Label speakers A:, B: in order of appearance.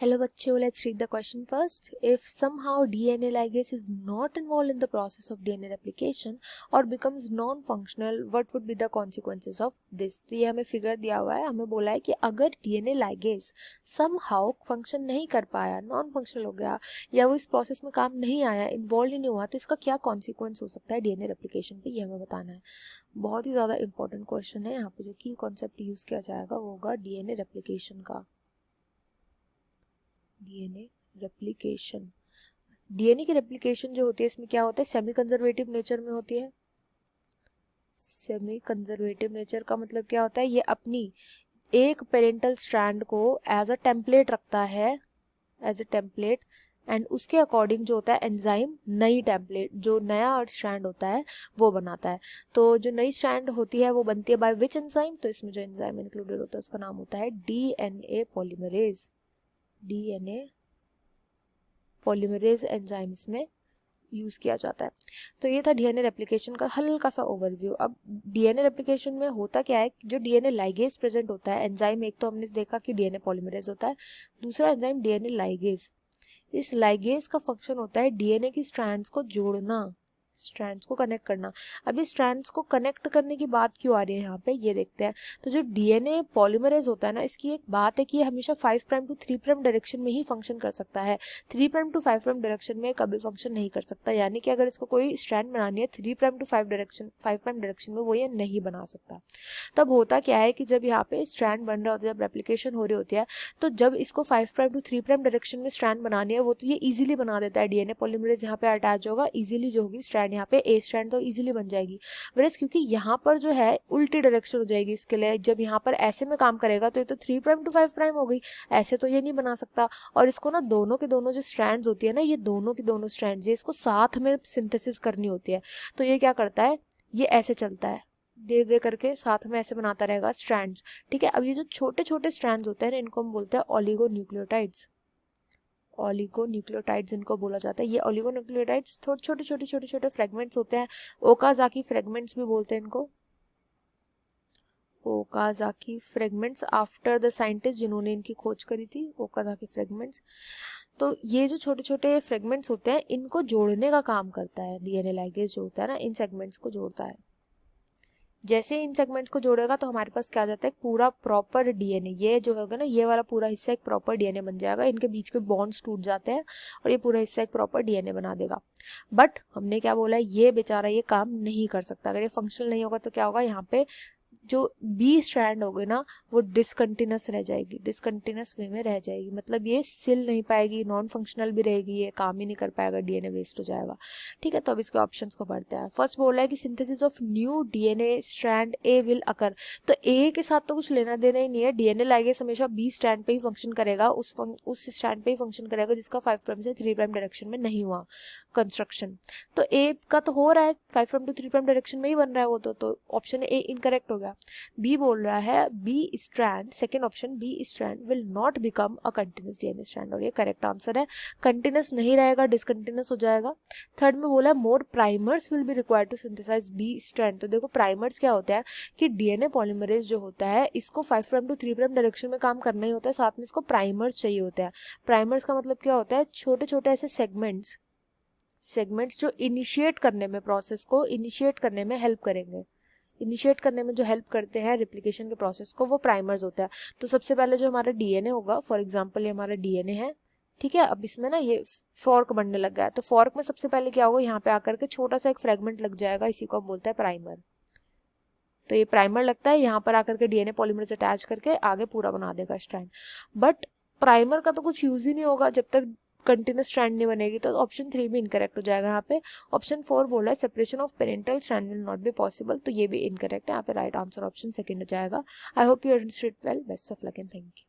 A: Hello बच्चों, let's read the question first. If somehow DNA ligase is not involved in the process of DNA replication or becomes non-functional, what would be the consequences of this? तो ये हमें figure दिया हुआ है, हमें बोला है कि अगर DNA ligase somehow फंक्शन नहीं कर पाया, नॉन फंक्शनल हो गया या वो इस प्रोसेस में काम नहीं आया, इन्वॉल्व ही नहीं हुआ, तो इसका क्या कॉन्सिक्वेंस हो सकता है डीएनए रेप्लिकेशन पे, ये हमें बताना है. बहुत ही ज़्यादा इंपॉर्टेंट क्वेश्चन है. यहाँ पे जो की कॉन्सेप्ट यूज़ किया जाएगा वो होगा डीएनए रेप्लिकेशन का. DNA replication. डीएनए की रेप्लिकेशन जो होती है इसमें क्या होता है, सेमी कंजर्वेटिव नेचर में होती है. सेमी कंजर्वेटिव नेचर का मतलब क्या होता है, ये अपनी एक पेरेंटल स्ट्रैंड को एज अ टेम्पलेट रखता है, एज अ टेम्पलेट, एंड उसके अकॉर्डिंग जो होता है एंजाइम नई टेम्पलेट, जो नया स्ट्रैंड होता है वो बनाता है. तो जो नई स्ट्रैंड होती है वो बनती है बाय विच एंजाइम, तो इसमें जो एंजाइम इंक्लूडेड होता है उसका नाम होता है DNA polymerase. DNA polymerase enzyme इसमें यूज किया जाता है. तो ये था डीएनए रेप्लिकेशन का हल्का सा ओवरव्यू. अब डीएनए रेप्लिकेशन में होता क्या है, जो डीएनए लाइगेज प्रेजेंट होता है, एंजाइम एक तो हमने देखा कि डीएनए पॉलीमरेज होता है, दूसरा एंजाइम डीएनए लाइगेज. इस लाइगेज का फंक्शन होता है डीएनए की स्ट्रैंड्स को जोड़ना, स्ट्रैंड्स को कनेक्ट करना. अभी स्ट्रैंड्स को कनेक्ट करने की बात क्यों आ रही है यहाँ पे, ये देखते हैं. तो जो डीएनए पॉलीमरेज होता है ना, इसकी एक बात है कि ये हमेशा 5 प्राइम टू 3 प्राइम डायरेक्शन में ही फंक्शन कर सकता है. 3 प्राइम टू 5 प्राइम डायरेक्शन में कभी फंक्शन नहीं कर सकता. यानी कि अगर इसको कोई स्ट्रैंड बनानी है 3 प्राइम टू 5 प्राइम डायरेक्शन में, वो ये नहीं बना सकता. तब होता क्या है कि जब यहाँ पे स्ट्रैंड बन रहा होता है, जब रेप्लिकेशन हो रही होती है, तो जब इसको 5 प्राइम टू 3 प्राइम डायरेक्शन में स्ट्रैंड बनानी है, वो तो ये इजीली बना देता है. डीएनए पॉलीमरेज यहाँ पे अटैच होगा, इजीली जो होगी स्ट्रैंड यहाँ पे ए स्ट्रैंड तो इजीली बन जाएगी. वरस क्योंकि यहाँ पर जो है उल्टी डायरेक्शन हो जाएगी इसके लिए, जब यहाँ पर ऐसे में काम करेगा तो ये तो 3 प्राइम टू 5 प्राइम हो गई, ऐसे तो ये नहीं बना सकता. और इसको ना दोनों के दोनों जो स्ट्रैंड्स होती है ना, ये दोनों की दोनों स्ट्रैंड्स, ये इसको साथ में सिंथेसिस करनी होती है. तो ये क्या करता है, ये ऐसे चलता है, धीरे धीरे करके साथ में ऐसे बनाता रहेगा स्ट्रैंड्स. ठीक है. अब ये जो छोटे छोटे स्ट्रैंड्स होते हैं ना, इनको हम बोलते हैं ओलिगोन्यूक्लियोटाइड्स. ओलिगोन्यूक्लियोटाइड्स इनको बोला जाता है. ये ओलिगोन्यूक्लियोटाइड्स थोड़े छोटे छोटे छोटे छोटे फ्रेगमेंट्स होते हैं. ओकाजाकी फ्रेगमेंट्स भी बोलते हैं इनको. Okazaki fragments after the scientist जिन्होंने इनकी खोज करी थी, ओकाजाकी फ्रेगमेंट्स. तो ये जो छोटे छोटे फ्रेगमेंट्स होते हैं, इनको जोड़ने का काम करता है डीएनए लाइगेज जो होता है ना, इन सेगमेंट्स को जोड़ता है. जैसे इन सेगमेंट्स को जोड़ेगा तो हमारे पास क्या आ जाता है, पूरा प्रॉपर डीएनए. ये जो होगा ना, ये वाला पूरा हिस्सा एक प्रॉपर डीएनए बन जाएगा. इनके बीच के बॉन्ड्स टूट जाते हैं और ये पूरा हिस्सा एक प्रॉपर डीएनए बना देगा. बट हमने क्या बोला है, ये बेचारा ये काम नहीं कर सकता. अगर ये फंक्शनल नहीं होगा तो क्या होगा, यहाँ पे जो बी स्ट्रैंड होगी ना, वो डिसकंटिन्यूस रह जाएगी, डिसकंटिन्यूस वे में रह जाएगी. मतलब ये सिल नहीं पाएगी, नॉन फंक्शनल भी रहेगी, ये काम ही नहीं कर पाएगा, डीएनए वेस्ट हो जाएगा. ठीक है. तो अब इसके ऑप्शंस को पढ़ते हैं. फर्स्ट बोल रहा है कि synthesis of new DNA strand A will occur. तो ए के साथ तो कुछ लेना देना ही नहीं है. डीएनए लाइगेज हमेशा बी स्ट्रैंड पे ही फंक्शन करेगा, उस स्ट्रैंड पे ही फंक्शन करेगा जिसका 5 प्राइम से 3 प्राइम डायरेक्शन में नहीं हुआ कंस्ट्रक्शन. तो ए का तो हो रहा है 5 प्राइम टू 3 प्राइम डायरेक्शन में ही बन रहा है वो, तो ऑप्शन ए इनकरेक्ट हो गया. बी बोल रहा है B strand, second option B strand will not become a continuous DNA strand, और ये करेक्ट आंसर है. कंटिन्यूस नहीं रहेगा, डिसकंटिन्यूस हो जाएगा. थर्ड में बोला more primers will be required to synthesize B strand. तो देखो प्राइमर्स क्या होता है कि डीएनए पॉलीमरेज जो होता है, इसको 5 प्राइम टू 3 प्राइम डायरेक्शन में काम करना ही होता है, साथ में इसको प्राइमर्स चाहिए होते हैं. प्राइमर्स का मतलब क्या होता है, छोटे छोटे ऐसे सेगमेंट्स जो इनिशिएट करने में, प्रोसेस को इनिशिएट करने में हेल्प करेंगे. इनिशिएट करने में जो हेल्प करते हैं रेप्लिकेशन के प्रोसेस को, वो प्राइमर्स होता है. तो सबसे पहले जो हमारा डीएनए होगा, फॉर एग्जांपल ये हमारा डीएनए है. ठीक है. अब इसमें ना ये फॉर्क बनने लग गया है, तो फॉर्क में सबसे पहले क्या होगा, यहाँ पे आकर के छोटा सा एक फ्रेगमेंट लग जाएगा, इसी को हम बोलते हैं प्राइमर. तो ये प्राइमर लगता है, यहाँ पर आकर के डीएनए पॉलीमरेज अटैच करके आगे पूरा बना देगा स्ट्रैंड. बट प्राइमर का तो कुछ यूज ही नहीं होगा जब तक कंटिन्यूस स्ट्रैंड नहीं बनेगी. तो ऑप्शन 3 भी इनकरेक्ट हो जाएगा यहाँ पे. ऑप्शन 4 बोला है separation of parental strand will not be possible, तो ये भी इनकरेक्ट है. यहाँ पे राइट आंसर ऑप्शन सेकंड हो जाएगा. I hope you understood well. Best of luck and thank you.